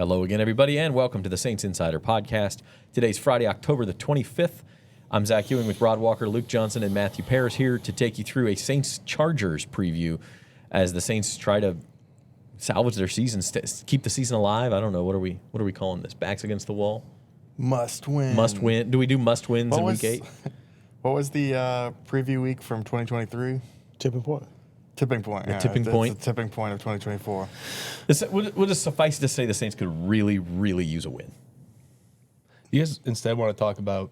Hello again, everybody, and welcome to the Saints Insider Podcast. Today's Friday, October the 25th. I'm Zach Ewing with Rod Walker, Luke Johnson, and Matthew Paris here to take you through a Saints-Chargers preview as the Saints try to salvage their season, keep the season alive. I don't know. What are we calling this? Backs against the wall? Must win. Must win. Do we do must wins in week 8? What was the preview week from 2023? Tipping point. Tipping point. The tipping point. It's the tipping point of 2024. Would it suffice to say the Saints could really, really use a win? You guys instead want to talk about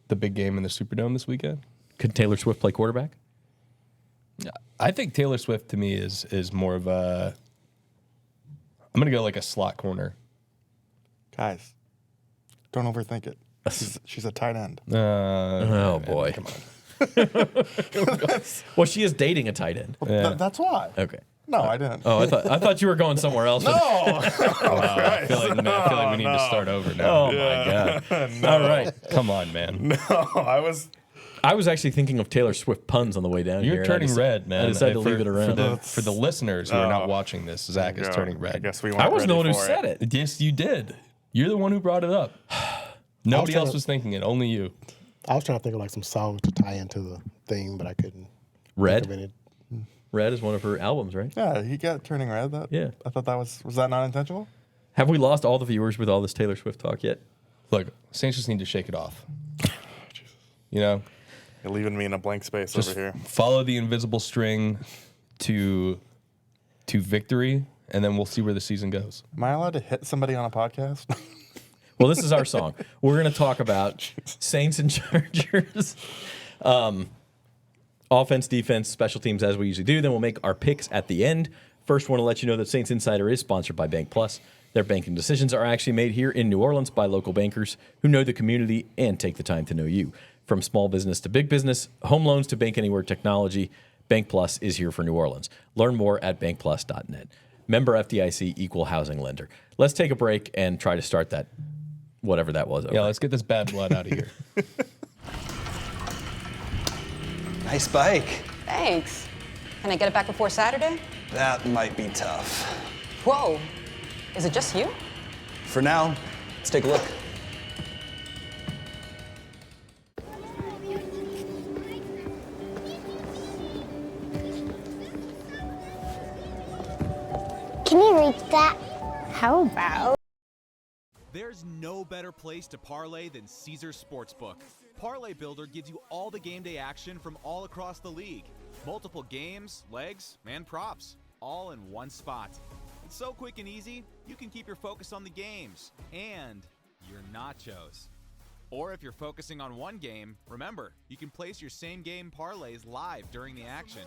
the big game in the Superdome this weekend? Could Taylor Swift play quarterback? I think Taylor Swift to me is more of a. I'm gonna go like a slot corner. Guys, don't overthink it. She's a tight end. Oh boy! Come on. Well, she is dating a tight end. Well, that's why. Okay. No, I didn't. Oh, I thought you were going somewhere else. No. I feel like we need to start over now. Oh my God! No. All right, Come on, man. No, I was actually thinking of Taylor Swift puns on the way down here. You're turning red, man. I decided to leave it around. For the listeners who are not watching this, Zach is turning red. I guess we weren't I wasn't the one ready who for said it. Yes, you did. You're the one who brought it up. Nobody else was thinking it. Only you. I was trying to think of like some songs to tie into the thing, but I couldn't. Red. Think of any. Red is one of her albums, right? Yeah, he got turning red. Yeah. I thought that was that not intentional? Have we lost all the viewers with all this Taylor Swift talk yet? Look, Saints just need to shake it off. You know? You're leaving me in a blank space Just over here. follow the invisible string to victory, and then we'll see where the season goes. Am I allowed to hit somebody on a podcast? Well, this is our song. We're going to talk about Saints and Chargers. Offense, defense, special teams, as we usually do. Then we'll make our picks at the end. First, want to let you know that Saints Insider is sponsored by Bank Plus. Their banking decisions are actually made here in New Orleans by local bankers who know the community and take the time to know you. From small business to big business, home loans to bank anywhere technology, Bank Plus is here for New Orleans. Learn more at bankplus.net. Member FDIC, equal housing lender. Let's take a break and try to start that, whatever that was. Over. Yeah, let's get this bad blood out of here. Nice bike. Thanks. Can I get it back before Saturday? That might be tough. Whoa. Is it just you? For now, let's take a look. Can you reach that? How about? There's no better place to parlay than Caesars Sportsbook. Parlay Builder gives you all the game day action from all across the league. Multiple games, legs, and props, all in one spot. It's so quick and easy, you can keep your focus on the games and your nachos. Or if you're focusing on one game, remember, you can place your same game parlays live during the action.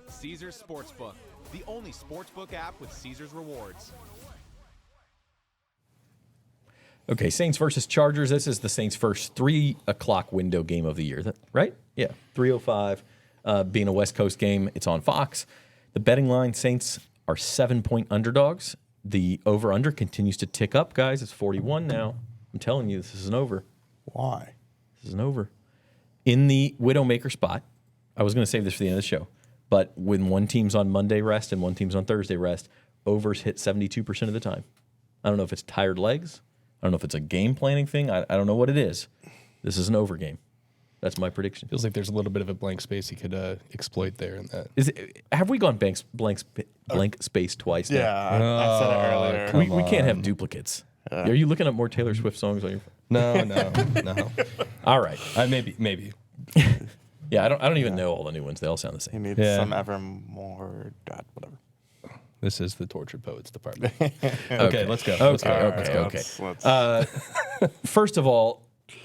Caesars Sportsbook, the only sportsbook app with Caesars rewards. Okay, Saints versus Chargers. This is the Saints' first 3 o'clock window game of the year, right? Yeah, 3:05. Being a West Coast game, it's on Fox. The betting line, Saints are 7-point underdogs. The over-under continues to tick up, guys. It's 41 now. I'm telling you, this is an over. Why? This is an over. In the Widowmaker spot, I was going to save this for the end of the show, but when one team's on Monday rest and one team's on Thursday rest, overs hit 72% of the time. I don't know if it's tired legs. I don't know if it's a game planning thing. I don't know what it is. This is an over game. That's my prediction. Feels like there's a little bit of a blank space he could exploit there in that. Have we gone blank space twice now? Yeah, I said it earlier. We can't have duplicates. Are you looking up more Taylor Swift songs on your phone? No. All right. Maybe. Yeah, I don't even know all the new ones. They all sound the He same. needs some Evermore, God, whatever. This is the Tortured Poets department. Okay, let's go. Okay. First of all,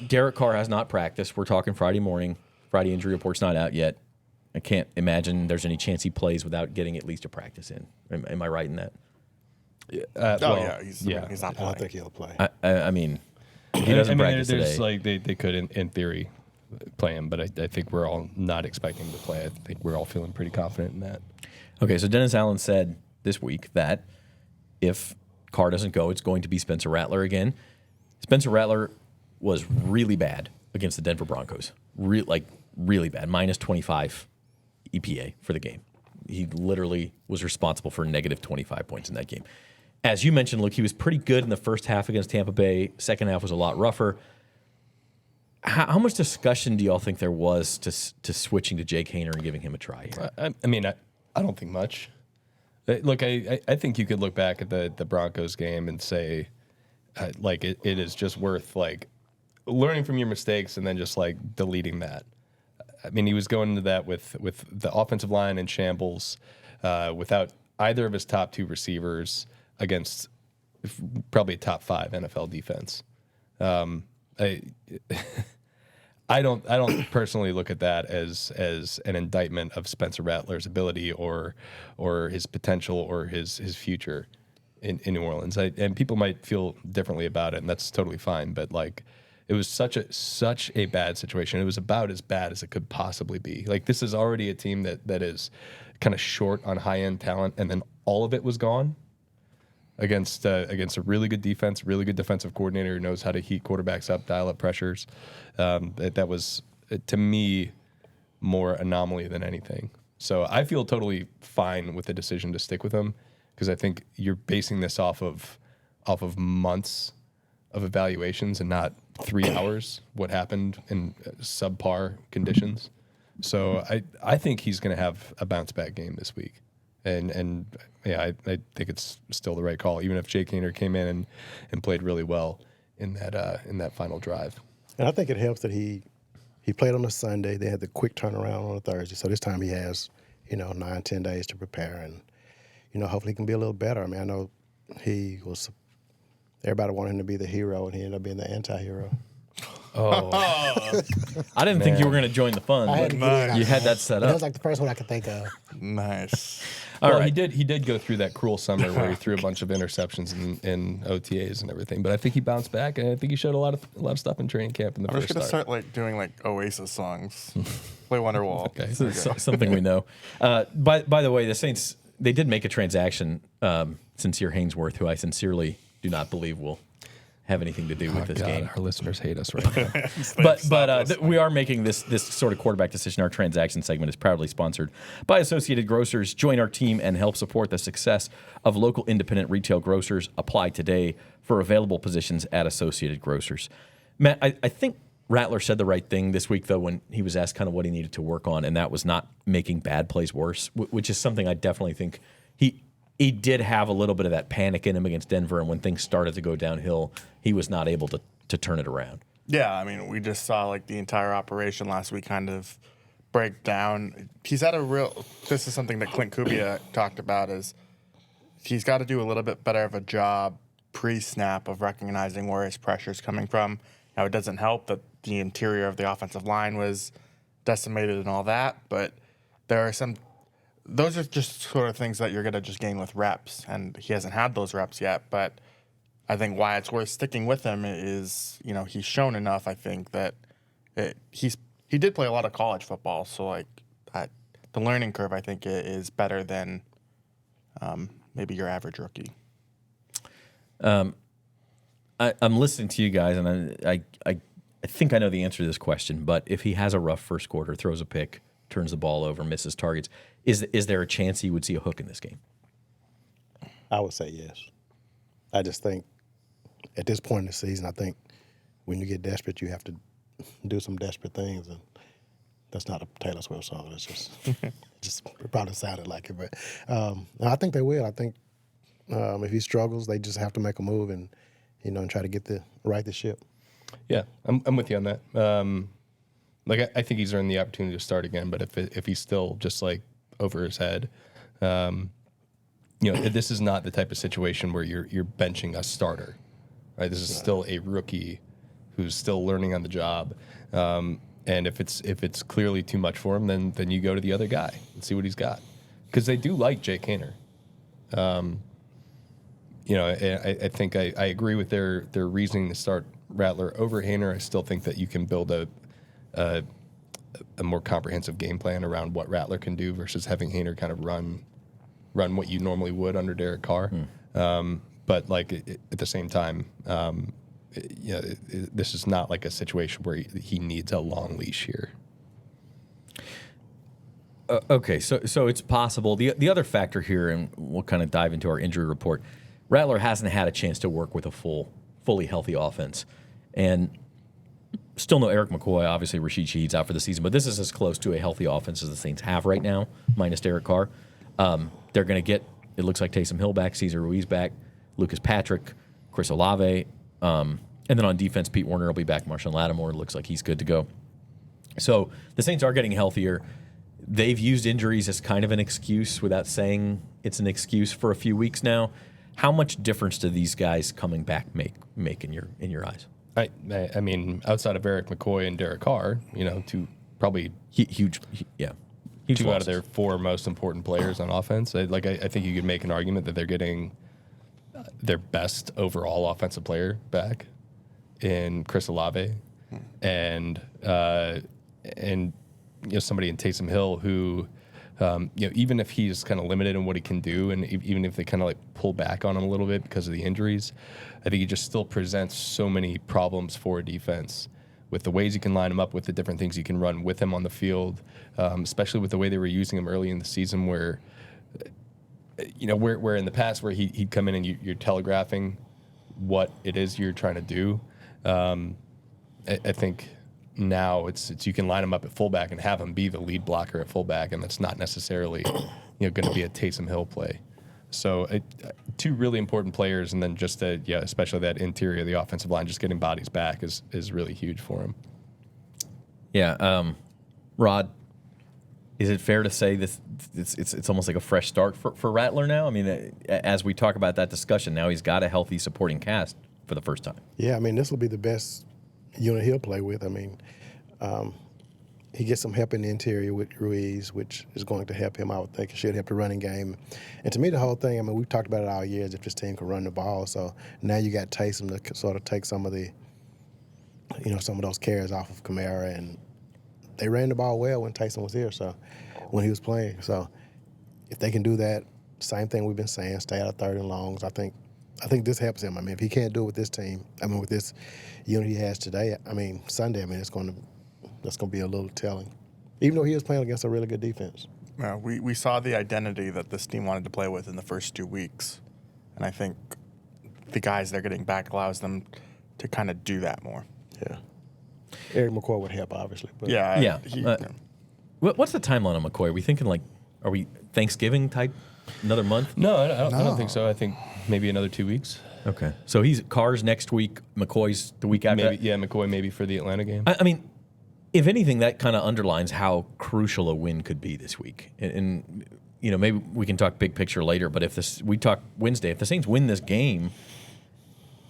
Derek Carr has not practiced. We're talking Friday morning. Friday injury report's not out yet. I can't imagine there's any chance he plays without getting at least a practice in. Am I right in that? He's not playing. I think he'll play. I mean, he doesn't practice there's today. like they could in theory play him, but I think we're all not expecting to play. I think we're all feeling pretty confident in that. Okay, so Dennis Allen said this week that if Carr doesn't go, it's going to be Spencer Rattler again. Spencer Rattler was really bad against the Denver Broncos. Really bad. Minus 25 EPA for the game. He literally was responsible for negative 25 points in that game. as you mentioned, Luke, he was pretty good in the first half against Tampa Bay. Second half was a lot rougher. How much discussion do y'all think there was to switching to Jake Haener and giving him a try here? I don't think much. Look, I think you could look back at the Broncos game and say, it is just worth learning from your mistakes and then just deleting that. I mean, he was going into that with the offensive line in shambles, without either of his top 2 receivers against probably a top 5 NFL defense. I don't personally look at that as an indictment of Spencer Rattler's ability or his potential or his future in New Orleans. And people might feel differently about it, and that's totally fine. But it was such a bad situation. It was about as bad as it could possibly be. This is already a team that is kind of short on high end talent, and then all of it was gone against a really good defense, really good defensive coordinator who knows how to heat quarterbacks up, dial up pressures. That was, to me, more anomaly than anything. So I feel totally fine with the decision to stick with him, because I think you're basing this off of months of evaluations and not 3 hours, what happened in subpar conditions. So I think he's going to have a bounce back game this week. And I think it's still the right call, even if Jake Haener came in and played really well in that final drive. And I think it helps that he played on a Sunday. They had the quick turnaround on a Thursday. So this time he has, 9-10 days to prepare. And, hopefully he can be a little better. I mean, I know everybody wanted him to be the hero, and he ended up being the anti-hero. Oh, I didn't think you were going to join the fun. I had to get it. You had that set That up. was the first one I could think of. Nice. All Well, right. he did go through that cruel summer where he threw a bunch of interceptions in OTAs and everything. But I think he bounced back, and I think he showed a lot of stuff in training camp in the I'm first just gonna start. start doing Oasis songs. Play Wonderwall. Okay. So- something we know. By the way, the Saints, they did make a transaction. Sincere Hainsworth, who I sincerely do not believe will have anything to do with this game. Our listeners hate us right now. But we are making this sort of quarterback decision. Our transaction segment is proudly sponsored by Associated Grocers. Join our team and help support the success of local independent retail grocers. Apply today for available positions at Associated Grocers. Matt, I think Rattler said the right thing this week, though, when he was asked kind of what he needed to work on, and that was not making bad plays worse, which is something I definitely think he did have a little bit of that panic in him against Denver, and when things started to go downhill, he was not able to turn it around. Yeah, I mean, we just saw the entire operation last week kind of break down. He's had this is something that Clint Kubiak talked about, is he's got to do a little bit better of a job pre-snap of recognizing where his pressure is coming from. Now, it doesn't help that the interior of the offensive line was decimated and all that, but those are just sort of things that you're going to just gain with reps, and he hasn't had those reps yet. But I think why it's worth sticking with him is, he's shown enough, I think, that he did play a lot of college football, so the learning curve, I think, is better than maybe your average rookie. I'm listening to you guys, and I think I know the answer to this question, but if he has a rough first quarter, throws a pick, turns the ball over, misses targets, is there a chance he would see a hook in this game? I would say yes. I just think at this point in the season, I think when you get desperate, you have to do some desperate things, and that's not a Taylor Swift song. It's just it probably sounded like it, but I think they will. I think if he struggles, they just have to make a move and and try to right the ship. Yeah, I'm with you on that. I think he's earned the opportunity to start again, but if he's still just over his head, this is not the type of situation where you're benching a starter, right? This is still a rookie who's still learning on the job, and if it's clearly too much for him, then you go to the other guy and see what he's got, because they do like Jake Haener. I think I agree with their reasoning to start Rattler over Haener. I still think that you can build a more comprehensive game plan around what Rattler can do versus having Haener kind of run what you normally would under Derek Carr. But at the same time, this is not a situation where he needs a long leash here. Okay, so it's possible. The other factor here, and we'll kind of dive into our injury report. Rattler hasn't had a chance to work with a fully healthy offense. And still no Eric McCoy. Obviously, Rashid Shaheed's out for the season, but this is as close to a healthy offense as the Saints have right now, minus Derek Carr. They're going to get, it looks like Taysom Hill back, Cesar Ruiz back, Lucas Patrick, Chris Olave, and then on defense, Pete Werner will be back. Marshawn Lattimore looks like he's good to go. So the Saints are getting healthier. They've used injuries as kind of an excuse without saying it's an excuse for a few weeks now. How much difference do these guys coming back make in your eyes? I mean, outside of Eric McCoy and Derek Carr, two probably Huge two out losses. of their 4 most important players on offense. I think you could make an argument that they're getting their best overall offensive player back in Chris Olave, and somebody in Taysom Hill who, even if he's kind of limited in what he can do, and even if they kind of like pull back on him a little bit because of the injuries, I think he just still presents so many problems for a defense with the ways you can line him up, with the different things you can run with him on the field, especially with the way they were using him early in the season, where where in the past where he'd come in and you're telegraphing what it is you're trying to do. I think now it's you can line him up at fullback and have him be the lead blocker at fullback, and that's not necessarily going to be a Taysom Hill play. So 2 really important players, and then just especially that interior of the offensive line, just getting bodies back is really huge for him. Yeah, Rod, is it fair to say this? It's almost like a fresh start for Rattler now. I mean, as we talk about that discussion, now he's got a healthy supporting cast for the first time. Yeah, I mean, this will be the best unit he'll play with. I mean, he gets some help in the interior with Ruiz, which is going to help him. I would think it should help the running game. And to me, the whole thing, I mean, we've talked about it all year, if this team can run the ball. So now you got Taysom to sort of take some of the, some of those carries off of Kamara. And they ran the ball well when Taysom was here, so when he was playing. So if they can do that, same thing we've been saying, stay out of 3rd and longs, I think this helps him. I mean, if he can't do it with this team, with this unit he has today, Sunday, that's going to be a little telling. Even though he was playing against a really good defense. Yeah, we saw the identity that this team wanted to play with in the first 2 weeks. And I think the guys they're getting back allows them to kind of do that more. Yeah. Eric McCoy would help, obviously. But Yeah. What's the timeline on McCoy? Are we thinking are we Thanksgiving type, another month? No, I don't think so. I think maybe another 2 weeks. Okay. So he's Carr's next week, McCoy's the week after. Maybe, McCoy maybe for the Atlanta game. I mean, if anything, that kind of underlines how crucial a win could be this week. And maybe we can talk big picture later, but we talk Wednesday, if the Saints win this game,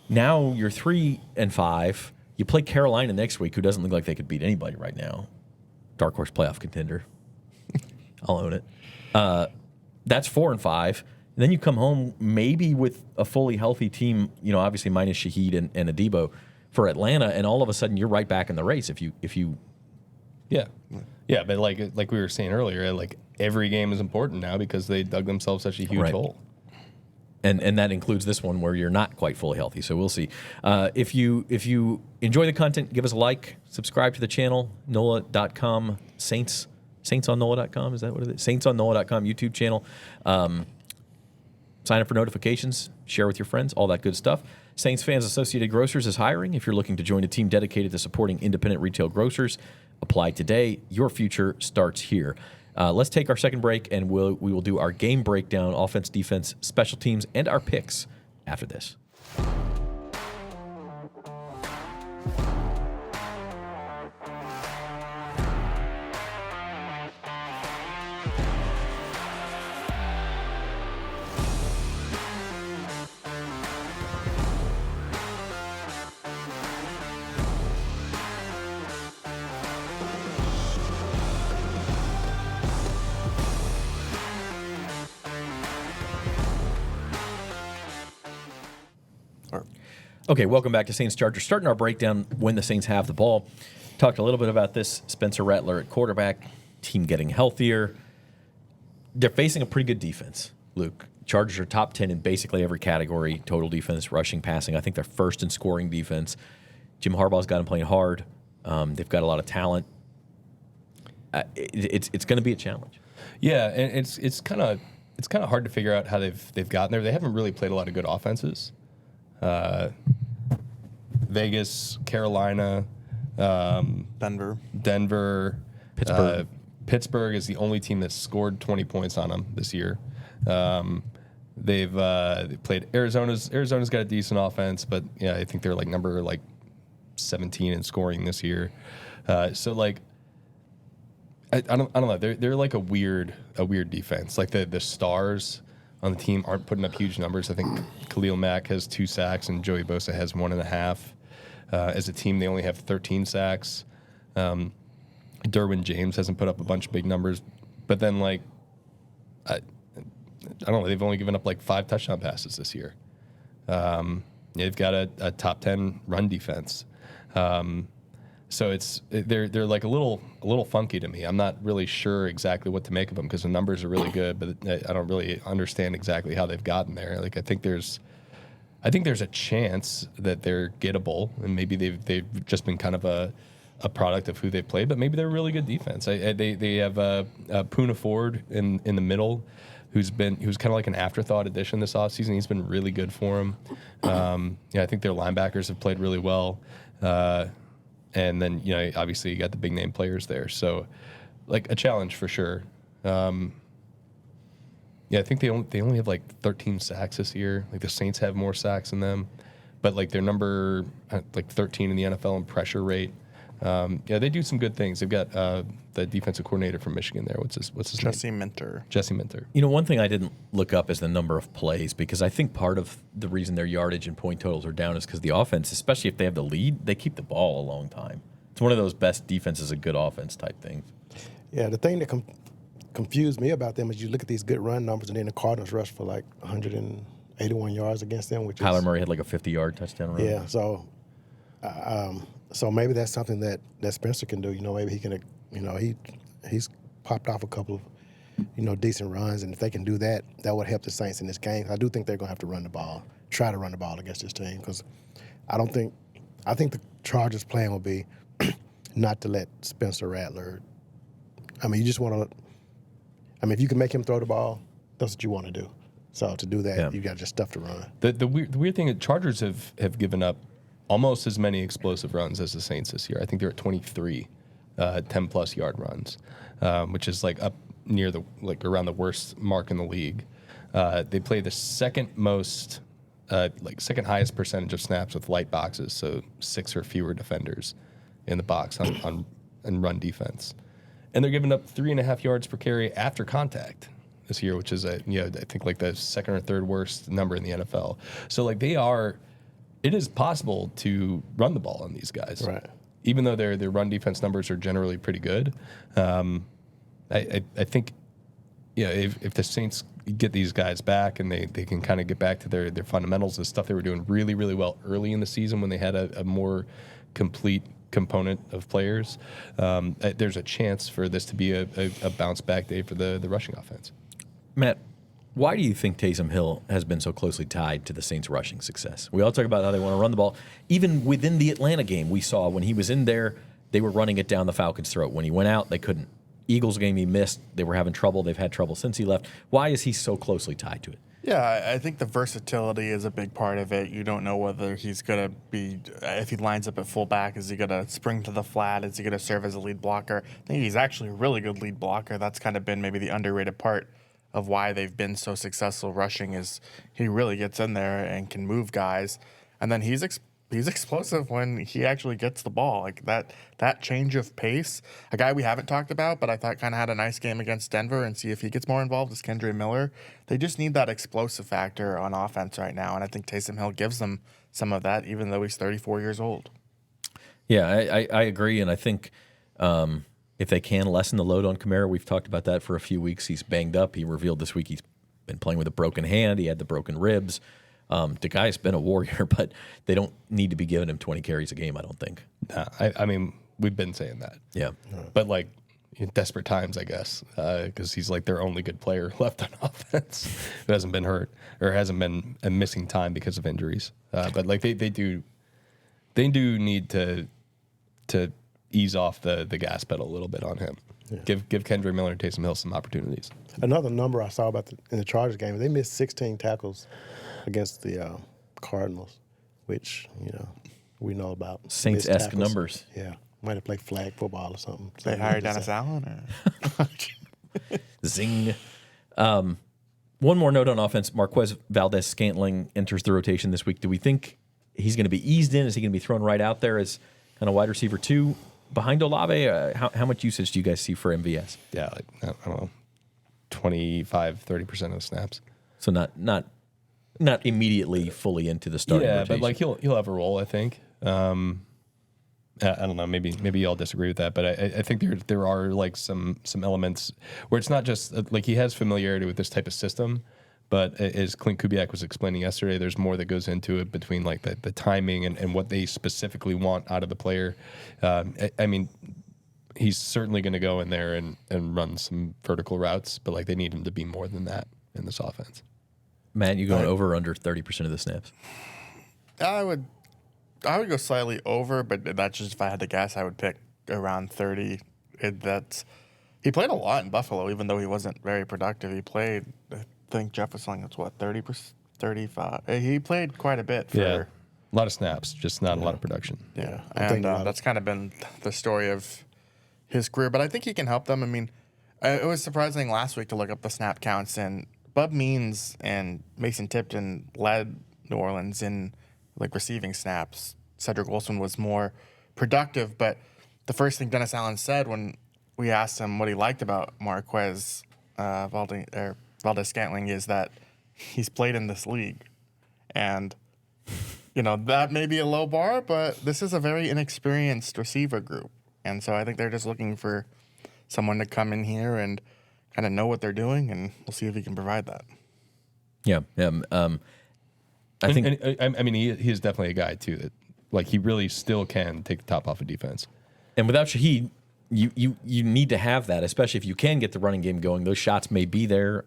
now you're 3-5. You play Carolina next week, who doesn't look like they could beat anybody right now. Dark horse playoff contender. I'll own it. That's 4-5. And then you come home maybe with a fully healthy team, obviously minus Shaheed and Adebo for Atlanta, and all of a sudden you're right back in the race if you Yeah, but like we were saying earlier, like every game is important now because they dug themselves such a huge hole. And that includes this one where you're not quite fully healthy. So we'll see. If you enjoy the content, give us a like, subscribe to the channel, NOLA.com, Saints on NOLA.com, is that what it is? Saints on NOLA.com YouTube channel. Sign up for notifications, share with your friends, all that good stuff. Saints Fans Associated Grocers is hiring. If you're looking to join a team dedicated to supporting independent retail grocers, apply today. Your future starts here. Let's take our second break, and we will do our game breakdown, offense, defense, special teams, and our picks after this. Okay, welcome back to Saints Chargers. Starting our breakdown when the Saints have the ball. Talked a little bit about this. Spencer Rattler at quarterback, team getting healthier. They're facing a pretty good defense, Luke. Chargers are top 10 in basically every category, total defense, rushing, passing. I think they're first in scoring defense. Jim Harbaugh's got them playing hard. They've got a lot of talent. It's going to be a challenge. Yeah, and it's kind of it's kind of hard to figure out how they've gotten there. They haven't really played a lot of good offenses. Vegas, Carolina, Denver. Pittsburgh. Pittsburgh is the only team that's scored 20 points on them this year. They've played Arizona's got a decent offense, but yeah, I think they're like number 17 in scoring this year. So like, I don't know. They're like a weird defense. Like the stars on the team aren't putting up huge numbers. I think Khalil Mack has 2 sacks and Joey Bosa has 1.5. As a team, they only have 13 sacks. Derwin James hasn't put up a bunch of big numbers, but then I don't know. They've only given up 5 touchdown passes this year. They've got a top 10 run defense. So they're like a little funky to me. I'm not really sure exactly what to make of them because the numbers are really good, but I don't really understand exactly how they've gotten there. I think there's a chance that they're gettable, and maybe they've just been kind of a product of who they play, but maybe they're a really good defense. They have Poona Ford in the middle, who's kind of like an afterthought addition this offseason. He's been really good for them. I think their linebackers have played really well. And then, obviously you got the big name players there. So, a challenge for sure. I think they only have 13 sacks this year. The Saints have more sacks than them, but they're number 13 in the NFL in pressure rate. They do some good things. They've got the defensive coordinator from Michigan there. What's his name? Jesse Minter. One thing I didn't look up is the number of plays, because I think part of the reason their yardage and point totals are down is because the offense, especially if they have the lead, they keep the ball a long time. It's one of those best defenses a good offense type things. Yeah, the thing that confused me about them is you look at these good run numbers, and then the Cardinals rushed for 181 yards against them, which Kyler Murray had a 50-yard touchdown run. Yeah, so maybe that's something that Spencer can do. Maybe he can, he's popped off a couple of, decent runs, and if they can do that, that would help the Saints in this game. I do think they're going to have to try to run the ball against this team, because I think the Chargers' plan will be not to let Spencer Rattler. You just want to. If you can make him throw the ball, that's what you want to do. So to do that, you got just stuff to run. The weird thing is Chargers have given up almost as many explosive runs as the Saints this year. I think they're at 23 10-plus yard runs, which is up near around the worst mark in the league. They play the second highest percentage of snaps with light boxes, so 6 or fewer defenders in the box on run defense. And they're giving up 3.5 yards per carry after contact this year, which is I think the second or third worst number in the NFL. So it is possible to run the ball on these guys, right? Even though their run defense numbers are generally pretty good. I think if the Saints get these guys back and they can kind of get back to their fundamentals, the stuff they were doing really, really well early in the season when they had a more complete component of players, there's a chance for this to be a bounce back day for the rushing offense. Matt, why do you think Taysom Hill has been so closely tied to the Saints' rushing success? We all talk about how they want to run the ball. Even within the Atlanta game, we saw when he was in there, they were running it down the Falcons' throat. When he went out, they couldn't. Eagles game, he missed. They were having trouble. They've had trouble since he left. Why is he so closely tied to it? Yeah, I think the versatility is a big part of it. You don't know whether he's going to be, if he lines up at fullback, is he going to spring to the flat? Is he going to serve as a lead blocker? I think he's actually a really good lead blocker. That's kind of been maybe the underrated part of why they've been so successful rushing, is he really gets in there and can move guys. And then he's explosive when he actually gets the ball. That change of pace. A guy we haven't talked about, but I thought kind of had a nice game against Denver, and see if he gets more involved, is Kendre Miller. They just need that explosive factor on offense right now, and I think Taysom Hill gives them some of that, even though he's 34 years old. Yeah, I agree, and I think if they can lessen the load on Kamara, we've talked about that for a few weeks. He's banged up. He revealed this week he's been playing with a broken hand. He had the broken ribs. The guy's been a warrior, but they don't need to be giving him 20 carries a game, I don't think. I mean, we've been saying that. Yeah. But in desperate times, I guess, because he's their only good player left on offense who hasn't been hurt or hasn't been missing time because of injuries. But they do need to ease off the gas pedal a little bit on him. Yeah. Give Kendrick Miller and Taysom Hill some opportunities. Another number I saw in the Chargers game, they missed 16 tackles against the Cardinals, which, we know about. Saints-esque numbers. Yeah. Might have played flag football or something. They hired Dennis Allen? Or? Zing. One more note on offense. Marquez Valdez-Scantling enters the rotation this week. Do we think he's going to be eased in? Is he going to be thrown right out there as kind of wide receiver 2 behind Olave? How much usage do you guys see for MVS? Yeah, I don't know, 25-30% of the snaps. So not immediately fully into the starting rotation. But he'll have a role, I think. I don't know. Maybe y'all disagree with that, but I think there are like some elements where it's not just like he has familiarity with this type of system, but as Clint Kubiak was explaining yesterday, there's more that goes into it between like the timing and what they specifically want out of the player. I mean, he's certainly going to go in there and run some vertical routes, but like they need him to be more than that in this offense. Matt, you going over or under 30% of the snaps? I would go slightly over, but that's just if I had to guess, I would pick around 30. He played a lot in Buffalo, even though he wasn't very productive. He played, I think Jeff was saying it's 30%, 35. He played quite a bit for a lot of snaps, just not a lot of production. Yeah, and that's kind of been the story of his career. But I think he can help them. I mean, it was surprising last week to look up the snap counts, and Bub Means and Mason Tipton led New Orleans in like receiving snaps. Cedric Wilson was more productive, but the first thing Dennis Allen said when we asked him what he liked about Marquez Valdez-Scantling is that he's played in this league. And, that may be a low bar, but this is a very inexperienced receiver group. And so I think they're just looking for someone to come in here and kind of know what they're doing, and we'll see if he can provide that. Yeah. I think. I mean, he is definitely a guy too that, like, he really still can take the top off of defense. And without Shaheed, you need to have that, especially if you can get the running game going. Those shots may be there.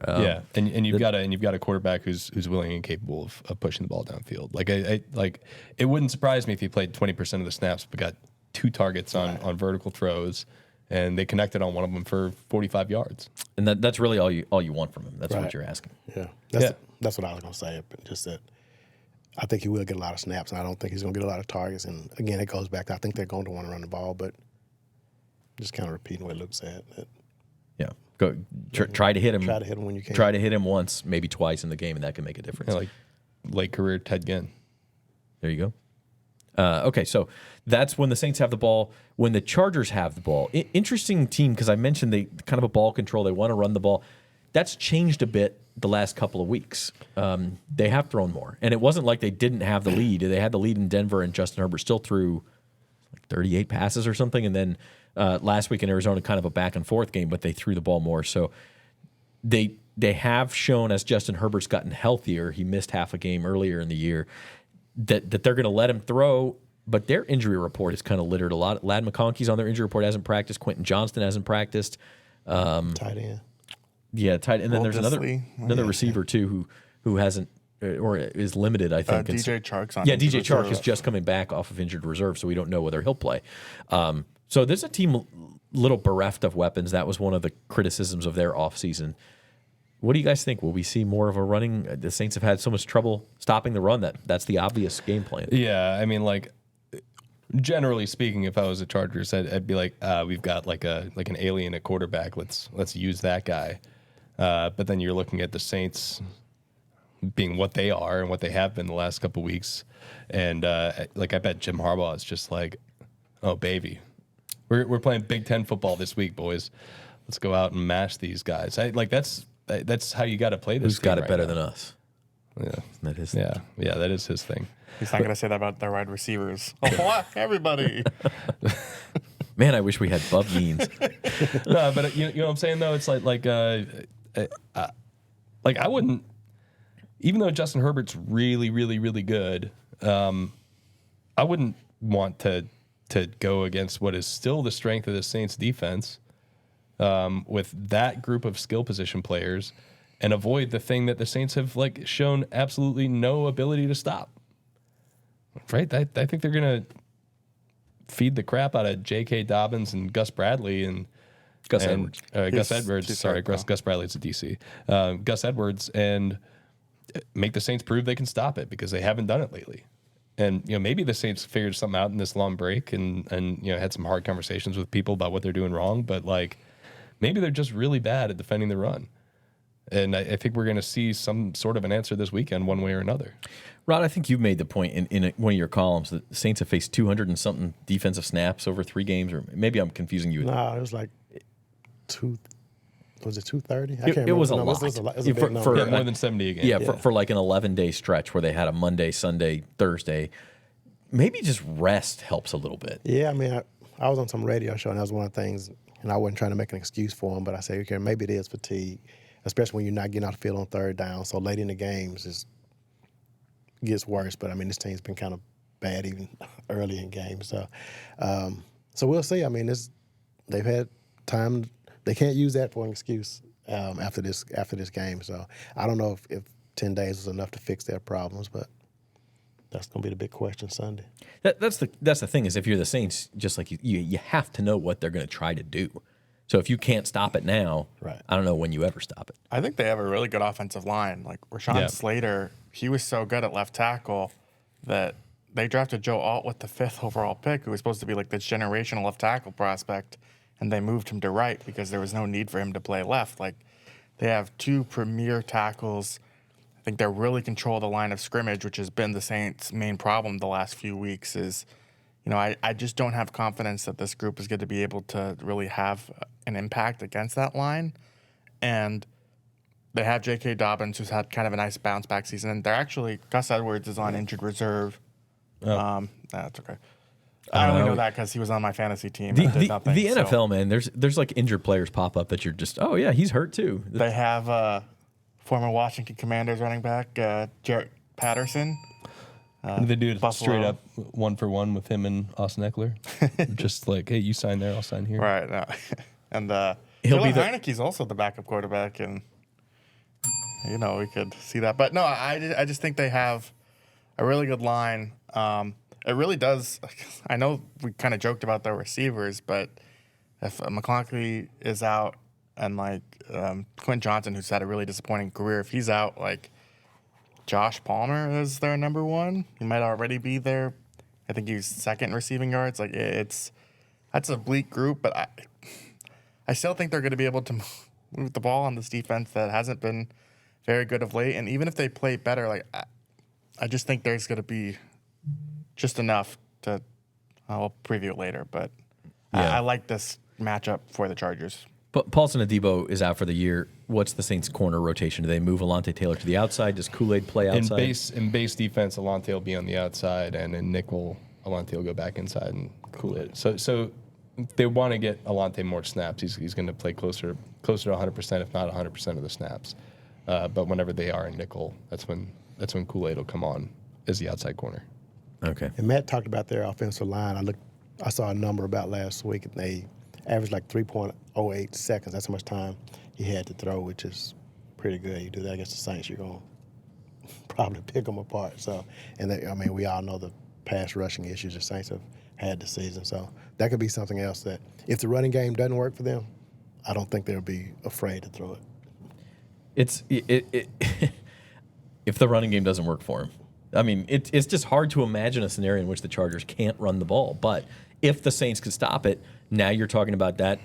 And you've got a quarterback who's willing and capable of pushing the ball downfield. Like it wouldn't surprise me if he played 20% of the snaps, but got 2 targets on vertical throws, and they connected on one of them for 45 yards. And that's really all you want from him. That's what you're asking. Yeah, that's what I was going to say. Just that I think he will get a lot of snaps, and I don't think he's going to get a lot of targets. And again, it goes back to I think they're going to want to run the ball, but just kind of repeating what Luke said. Yeah, go try to hit him. Try to hit him when you can. Try to hit him once, maybe twice in the game, and that can make a difference. Yeah, like late career Ted Ginn. There you go. Okay, so that's when the Saints have the ball. When the Chargers have the ball, interesting team because I mentioned they kind of a ball control. They want to run the ball. That's changed a bit the last couple of weeks. They have thrown more, and it wasn't like they didn't have the lead. They had the lead in Denver, and Justin Herbert still threw like 38 passes or something, and then last week in Arizona, kind of a back and forth game, but they threw the ball more. So they have shown as Justin Herbert's gotten healthier, he missed half a game earlier in the year, that they're going to let him throw. But their injury report is kind of littered a lot. Ladd McConkey's on their injury report, hasn't practiced. Quentin Johnston hasn't practiced. Tight end. Yeah, tight. And then there's another receiver too who hasn't or is limited. I think DJ Chark's on. Yeah, DJ Chark is just coming back off of injured reserve, so we don't know whether he'll play. So there's a team little bereft of weapons. That was one of the criticisms of their offseason. What do you guys think? Will we see more of a running? The Saints have had so much trouble stopping the run that's the obvious game plan. Yeah, I mean, like, generally speaking, if I was a Chargers, I'd be like, we've got like an alien at quarterback. Let's use that guy. But then you're looking at the Saints being what they are and what they have been the last couple of weeks, and like I bet Jim Harbaugh is just like, oh baby, we're playing Big Ten football this week, boys. Let's go out and mash these guys. That's how you got to play this. Who's got it right better now. than us? Yeah, that is. Yeah, that is his thing. He's not going to say that about their wide receivers. Oh, everybody. Man, I wish we had Bub Means. No, but you know what I'm saying though. It's like I wouldn't, even though Justin Herbert's really, really, really good. I wouldn't want to go against what is still the strength of the Saints defense with that group of skill position players and avoid the thing that the Saints have like shown absolutely no ability to stop. Right? I think they're going to feed the crap out of J.K. Dobbins and Gus Bradley and Gus Edwards. Gus Edwards. he's Sorry, hurt, Gus Bradley's a DC. Gus Edwards, and make the Saints prove they can stop it because they haven't done it lately. And maybe the Saints figured something out in this long break and had some hard conversations with people about what they're doing wrong. But like, maybe they're just really bad at defending the run. And I think we're going to see some sort of an answer this weekend, one way or another. Rod, I think you made the point in one of your columns that the Saints have faced 200 and something defensive snaps over 3 games, or maybe I'm confusing you. No, it was like was it 230? I can't remember. It was a No, lot. It was a big number. For more than 70 a game. Yeah, for like an 11-day stretch where they had a Monday, Sunday, Thursday. Maybe just rest helps a little bit. Yeah, I mean, I was on some radio show, and that was one of the things, and I wasn't trying to make an excuse for them, but I said, okay, maybe it is fatigue, especially when you're not getting out the field on third down. So late in the games, it gets worse. But, I mean, this team's been kind of bad even early in games. So so we'll see. I mean, they've had time. They can't use that for an excuse after this game. So I don't know if 10 days was enough to fix their problems, but that's going to be the big question Sunday. That's the thing is if you're the Saints, just like you have to know what they're going to try to do. So if you can't stop it now, right. I don't know when you ever stop it. I think they have a really good offensive line. Like Rashawn Slater, he was so good at left tackle that they drafted Joe Alt with the 5th overall pick, who was supposed to be like this generational left tackle prospect, and they moved him to right because there was no need for him to play left. Like they have 2 premier tackles. I think they really control the line of scrimmage, which has been the Saints' main problem the last few weeks. I just don't have confidence that this group is going to be able to really have an impact against that line. And they have J.K. Dobbins, who's had kind of a nice bounce back season. And they're actually, Gus Edwards is on injured reserve. That's okay. I only know that because he was on my fantasy team. The NFL, NFL, man, there's like injured players pop up that you're just, oh yeah, he's hurt too. They have former Washington Commanders running back Jarrett Patterson. They do it Buffalo. straight up 1-for-1 with him and Austin Eckler. Just like, hey, you sign there, I'll sign here. Right. No. And He'll be Heineke's also the backup quarterback, and we could see that. But no, I just think they have a really good line. It really does. I know we kind of joked about their receivers, but if McConkey is out and like Quinn Johnson, who's had a really disappointing career, if he's out, like Josh Palmer is their number 1. He might already be there. I think he's 2nd receiving yards. Like that's a bleak group, but I still think they're going to be able to move the ball on this defense that hasn't been very good of late. And even if they play better, like I just think there's going to be just enough to. I'll preview it later, but I like this matchup for the Chargers. But Paulson Adebo is out for the year. What's the Saints' corner rotation? Do they move Alontae Taylor to the outside? Does Kool-Aid play outside? In base defense, Alontae will be on the outside, and in nickel, Alontae will go back inside and Kool-Aid. So they want to get Alontae more snaps. He's going to play closer to 100%, if not 100% of the snaps. But whenever they are in nickel, that's when Kool-Aid will come on as the outside corner. Okay. And Matt talked about their offensive line. I saw a number about last week, and they averaged like 3.08 seconds. That's how much time he had to throw, which is pretty good. You do that against the Saints, you're going to probably pick them apart. So, we all know the pass rushing issues the Saints have had this season. So that could be something else that if the running game doesn't work for them, I don't think they'll be afraid to throw it. If the running game doesn't work for him. I mean, it's just hard to imagine a scenario in which the Chargers can't run the ball. But if the Saints could stop it, now you're talking about that.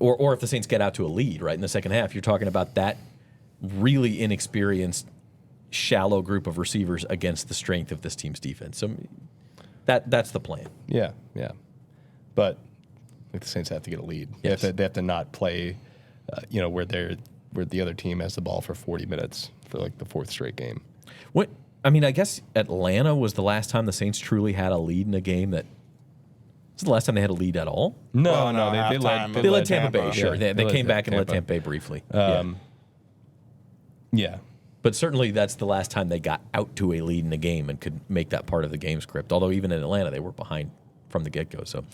Or if the Saints get out to a lead, right, in the second half, you're talking about that really inexperienced, shallow group of receivers against the strength of this team's defense. So that's the plan. Yeah. But the Saints have to get a lead. Yes. They have to not play, where the other team has the ball for 40 minutes for like the 4th straight game. I guess Atlanta was the last time the Saints truly had a lead in a game that. This is the last time they had a lead at all? No, they led Tampa Bay. Sure, Yeah, they came back and led Tampa. Tampa Bay briefly. Yeah. But certainly that's the last time they got out to a lead in a game and could make that part of the game script. Although even in Atlanta, they were behind from the get-go. So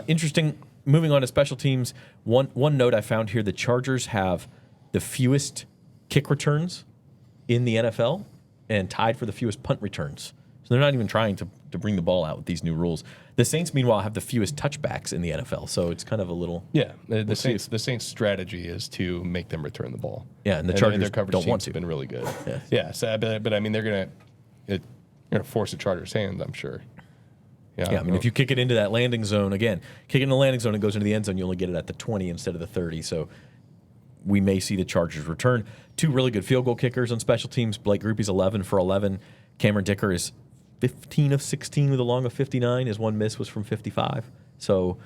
interesting. Moving on to special teams, one note I found here, the Chargers have the fewest kick returns in the NFL and tied for the fewest punt returns. So they're not even trying to bring the ball out with these new rules. The Saints, meanwhile, have the fewest touchbacks in the NFL, so it's kind of a little. Yeah, the see Saints' strategy is to make them return the ball. Yeah, and the Chargers their coverage don't want teams to. have been really good. Yeah. Yeah. So, but I mean, they're gonna force the Chargers' hand, I'm sure. Yeah, I mean, if you kick it into that landing zone again, kick it in the landing zone and it goes into the end zone, you only get it at the 20 instead of the 30. So we may see the Chargers return. 2 really good field goal kickers on special teams. Blake Grupe's 11 for 11. Cameron Dicker is 15 of 16 with a long of 59. His one miss was from 55. So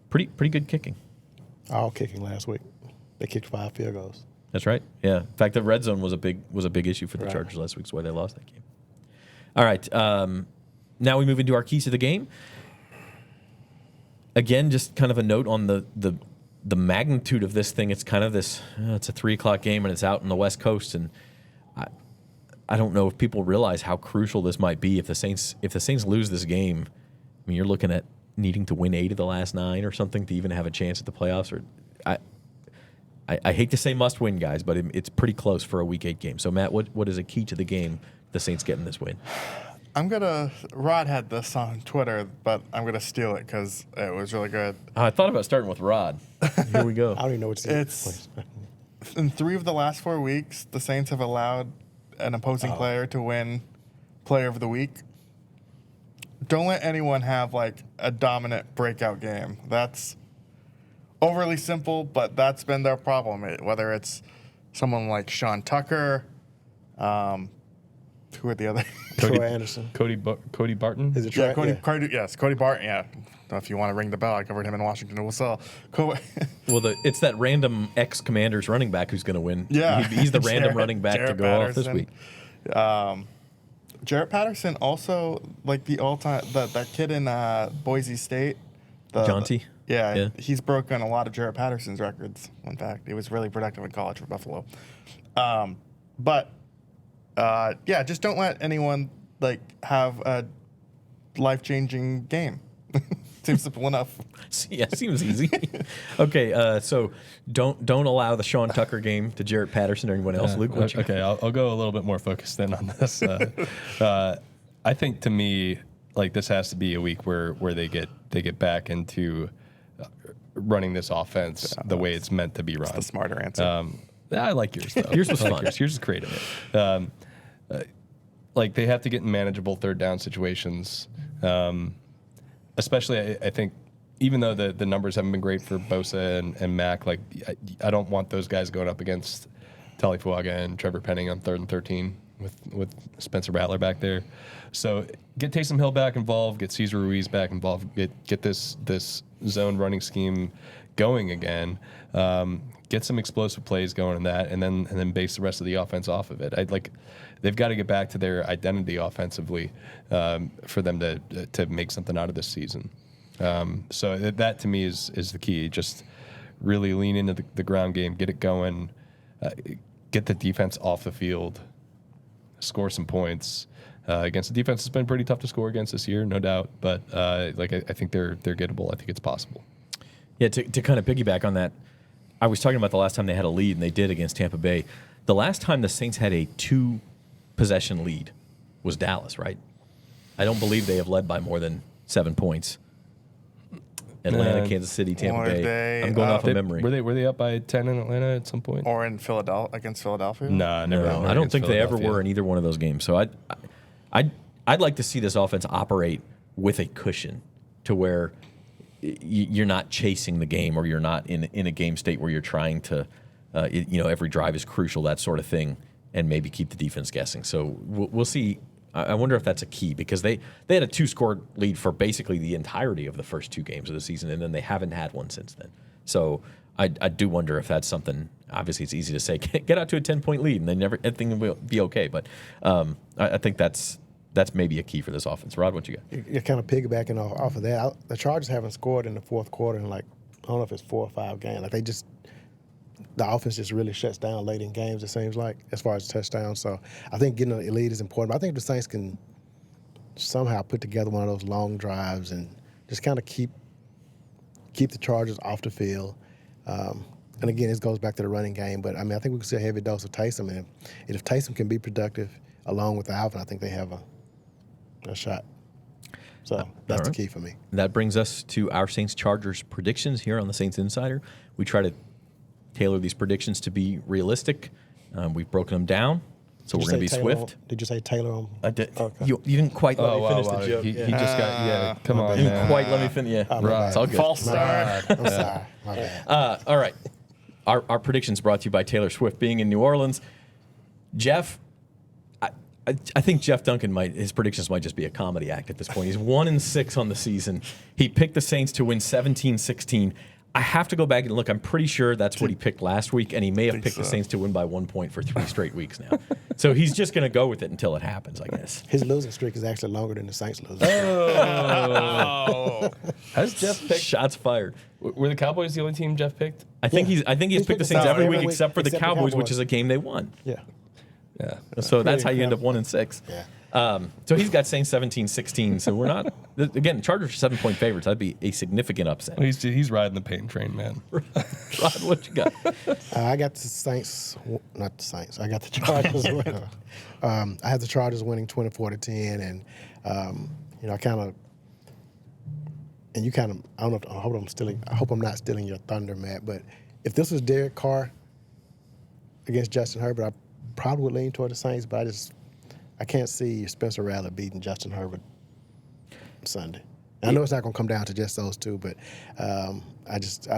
pretty good kicking. All kicking last week. They kicked 5 field goals. That's right. Yeah. In fact, the red zone was a big issue for the Right. Chargers last week. That's why they lost that game. All right. Now we move into our keys to the game. Again, just kind of a note on the magnitude of this thing. It's kind of this. It's a 3:00 game and it's out on the West Coast, and I don't know if people realize how crucial this might be if the Saints lose this game. I mean, you're looking at needing to win 8 of the last 9 or something to even have a chance at the playoffs. Or I hate to say must win, guys, but it's pretty close for a Week 8 game. So Matt, what is a key to the game the Saints getting this win? Rod had this on Twitter, but I'm gonna steal it because it was really good. I thought about starting with Rod. Here we go. I don't even know what to say. It's in 3 of the last 4 weeks, the Saints have allowed an opposing player to win Player of the Week. Don't let anyone have like a dominant breakout game. That's overly simple, but that's been their problem. Whether it's someone like Sean Tucker, who are the other? Troy Anderson. Cody Barton. Is it Yeah, Troy? Cody Barton. Yeah, if you want to ring the bell, I covered him in Washington. It was Well, it's that random ex-Commanders running back who's going to win. Yeah. He's the random running back Jarrett to go off this Patterson. week. Jarrett Patterson also like the all-time that kid in Boise State. Jaunty? Yeah. He's broken a lot of Jarrett Patterson's records. In fact, he was really productive in college for Buffalo. Just don't let anyone like have a life-changing game. Seems simple enough. Yeah, seems easy. Okay, so don't allow the Sean Tucker game to Jarrett Patterson or anyone else. Luke, what you got? Okay, I'll go a little bit more focused then on this. I think to me, like this has to be a week where they get back into running this offense the way it's meant to be run. That's the smarter answer. I like yours though. Yours was fun. Yours is creative. Like they have to get in manageable 3rd down situations. Especially, I think, even though the numbers haven't been great for Bosa and Mack, like I don't want those guys going up against Talifuaga and Trevor Penning on 3rd and 13 with Spencer Rattler back there. So get Taysom Hill back involved, get Cesar Ruiz back involved, get this zone running scheme going again. Get some explosive plays going in that, and then base the rest of the offense off of it. They've got to get back to their identity offensively for them to make something out of this season. So that to me is the key. Just really lean into the ground game, get it going, get the defense off the field, score some points. Against a defense that's been pretty tough to score against this year, no doubt. But I think they're gettable. I think it's possible. Yeah, to kind of piggyback on that, I was talking about the last time they had a lead, and they did against Tampa Bay. The last time the Saints had a 2-possession lead was Dallas, right? I don't believe they have led by more than 7 points. Atlanta, Kansas City, Tampa Bay. I'm going off of memory. Were they up by 10 in Atlanta at some point? Or in Philadelphia against Philadelphia? Nah, never. No, I don't think they ever were in either one of those games. So I'd like to see this offense operate with a cushion to where you're not chasing the game, or you're not in a game state where you're trying to, every drive is crucial, that sort of thing, and maybe keep the defense guessing. So we'll see. I wonder if that's a key, because they had a 2-score lead for basically the entirety of the first 2 games of the season, and then they haven't had one since then. So I do wonder if that's something. Obviously, it's easy to say get out to a 10-point lead, and everything will be okay. But I think that's maybe a key for this offense. Rod, what you got? You're kind of piggybacking off of that. The Chargers haven't scored in the 4th quarter in I don't know if it's 4 or 5 games. Like the offense just really shuts down late in games, it seems like, as far as touchdowns. So I think getting a lead is important. But I think the Saints can somehow put together one of those long drives and just kind of keep the Chargers off the field. And again, this goes back to the running game. But I mean, I think we can see a heavy dose of Taysom. And if Taysom can be productive along with Alvin, I think they have a shot. So that's All the right. key for me. That brings us to our Saints-Chargers predictions here on the Saints Insider. We try to tailor these predictions to be realistic. We've broken them down, so we're going to be swift. Did you say Taylor on? I did. Okay. You didn't quite let me finish the joke. He Yeah. just got come on, You didn't man. quite let me finish. Yeah, Oh, my bad. it's all good. False start. I'm sorry. My bad. All right. Our predictions brought to you by Taylor Swift being in New Orleans. Jeff, I think Jeff Duncan his predictions might just be a comedy act at this point. He's 1-6 on the season. He picked the Saints to win 17-16. I have to go back and look. I'm pretty sure that's what he picked last week, and he may have picked the Saints to win by 1 point for 3 straight weeks now. So he's just going to go with it until it happens, I guess. His losing streak is actually longer than the Saints losing streak. Has Jeff picked? Shots fired. Were the Cowboys the only team Jeff picked? I think he's picked the Saints every week except for the except the Cowboys, which Cowboys. is a game they won. Yeah. Yeah. So that's how you end up 1-6. Yeah. So he's got Saints 17-16. So we're not again. The Chargers are 7-point favorites. That'd be a significant upset. He's riding the pain train, man. Rod, what you got? I got the Saints, not the Saints. I got the Chargers. I had the Chargers winning 24-10, and I kind of, and you kind of, I don't know. I hope I'm not stealing your thunder, Matt. But if this was Derek Carr against Justin Herbert, I probably would lean toward the Saints. But I can't see Spencer Rattler beating Justin Herbert Sunday. I know it's not going to come down to just those two, but I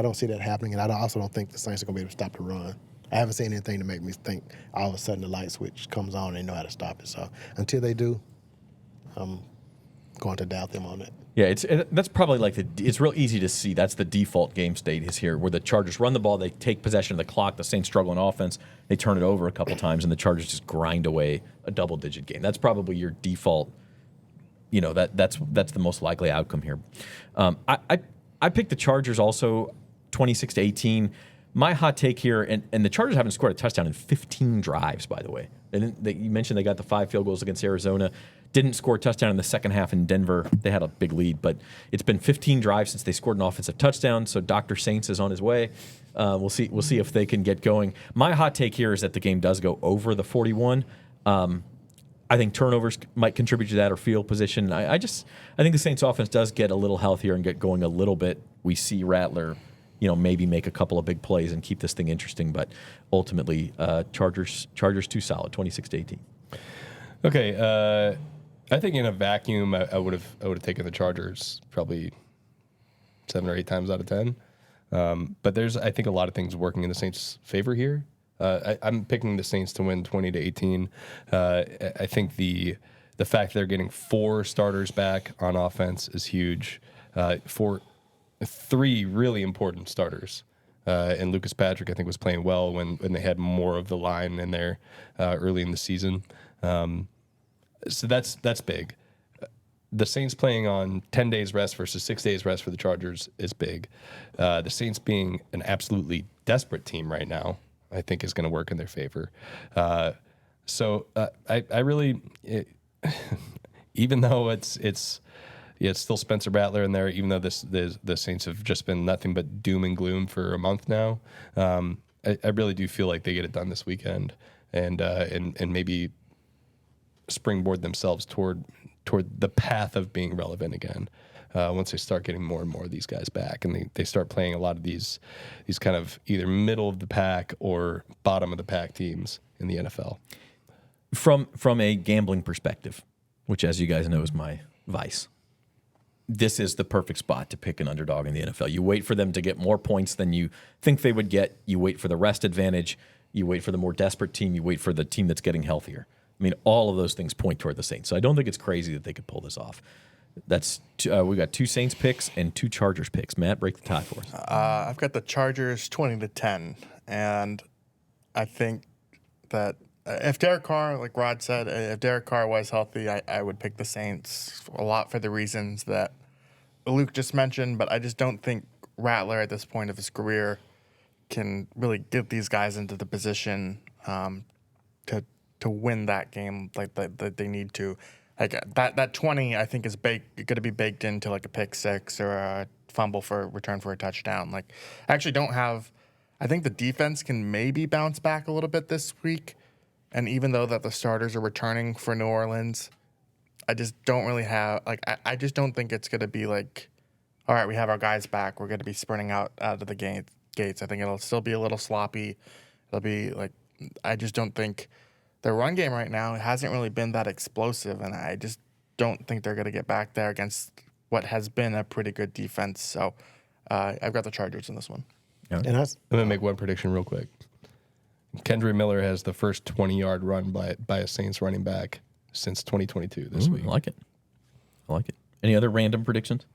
don't see that happening, and I also don't think the Saints are going to be able to stop the run. I haven't seen anything to make me think all of a sudden the light switch comes on and they know how to stop it. So until they do, I'm going to doubt them on it. Yeah, that's probably it's real easy to see. That's the default game state is here, where the Chargers run the ball, they take possession of the clock, the Saints struggle on offense, they turn it over a couple times, and the Chargers just grind away a double-digit game. That's probably your default. That's the most likely outcome here. I picked the Chargers also 26-18. My hot take here, and the Chargers haven't scored a touchdown in 15 drives, by the way. You mentioned they got the 5 field goals against Arizona. Didn't score a touchdown in the second half in Denver. They had a big lead, but it's been 15 drives since they scored an offensive touchdown. So Dr. Saints is on his way. We'll see if they can get going. My hot take here is that the game does go over the 41. I think turnovers might contribute to that, or field position. I think the Saints offense does get a little healthier and get going a little bit. We see Rattler, maybe make a couple of big plays and keep this thing interesting. But ultimately, Chargers too solid, 26-18. Okay. I think in a vacuum, I would have taken the Chargers probably 7 or 8 times out of 10. But there's, I think, a lot of things working in the Saints' favor here. I'm picking the Saints to win 20-18. I think the fact they're getting 4 starters back on offense is huge. 3 really important starters. And Lucas Patrick, I think, was playing well when they had more of the line in there early in the season. So that's big. The Saints playing on 10 days rest versus 6 days rest for the Chargers is big. The Saints being an absolutely desperate team right now, I think, is going to work in their favor. So I really, even though it's still Spencer Rattler in there, even though the Saints have just been nothing but doom and gloom for a month now, I really do feel like they get it done this weekend and maybe springboard themselves toward the path of being relevant again once they start getting more and more of these guys back, and they start playing a lot of these kind of either middle of the pack or bottom of the pack teams in the NFL. From a gambling perspective, which, as you guys know, is my vice, this is the perfect spot to pick an underdog in the NFL. You wait for them to get more points than you think they would get. You wait for the rest advantage. You wait for the more desperate team. You wait for the team that's getting healthier. I mean, all of those things point toward the Saints. So I don't think it's crazy that they could pull this off. We got 2 Saints picks and 2 Chargers picks. Matt, break the tie for us. I've got the Chargers 20-10, and I think that if Derek Carr, like Rod said, if Derek Carr was healthy, I would pick the Saints a lot for the reasons that Luke just mentioned, but I just don't think Rattler at this point of his career can really get these guys into the position to win that game like that they need to. Like that 20, I think, is going to be baked into like a pick 6 or a fumble for return for a touchdown. Like, I actually don't have. I think the defense can maybe bounce back a little bit this week, and even though that the starters are returning for New Orleans, I just don't really have like I just don't think it's gonna be like, all right, we have our guys back. We're gonna be sprinting out of the gates. I think it'll still be a little sloppy. It'll be like I just don't think their run game right now hasn't really been that explosive, and I just don't think they're gonna get back there against what has been a pretty good defense. So I've got the Chargers in this one. And I'm gonna make one prediction real quick. Kendra Miller has the first 20-yard run by a Saints running back since 2022 this week. I like it. Any other random predictions?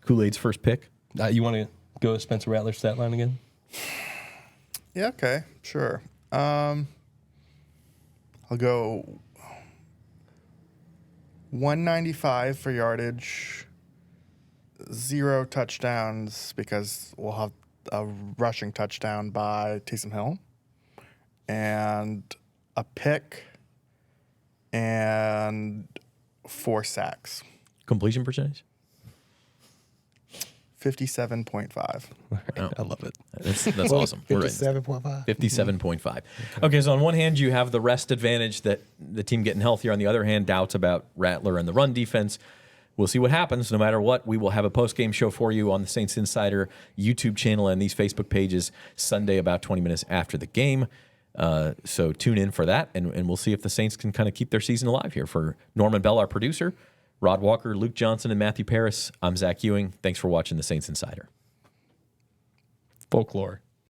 Kool-Aid's first pick? You want to go with Spencer Rattler's stat line again? Yeah, okay, sure. I'll go 195 for yardage, 0 touchdowns because we'll have a rushing touchdown by Taysom Hill, and a pick and 4 sacks. Completion percentage? 57.5. I love it. That's awesome. We're right. 57.5. 57.5. Okay, so on one hand, you have the rest advantage that the team getting healthier. On the other hand, doubts about Rattler and the run defense. We'll see what happens. No matter what, we will have a post-game show for you on the Saints Insider YouTube channel and these Facebook pages Sunday about 20 minutes after the game. So tune in for that, and we'll see if the Saints can kind of keep their season alive here. For Norman Bell, our producer, Rod Walker, Luke Johnson, and Matthew Paris, I'm Zach Ewing. Thanks for watching the Saints Insider. Folklore.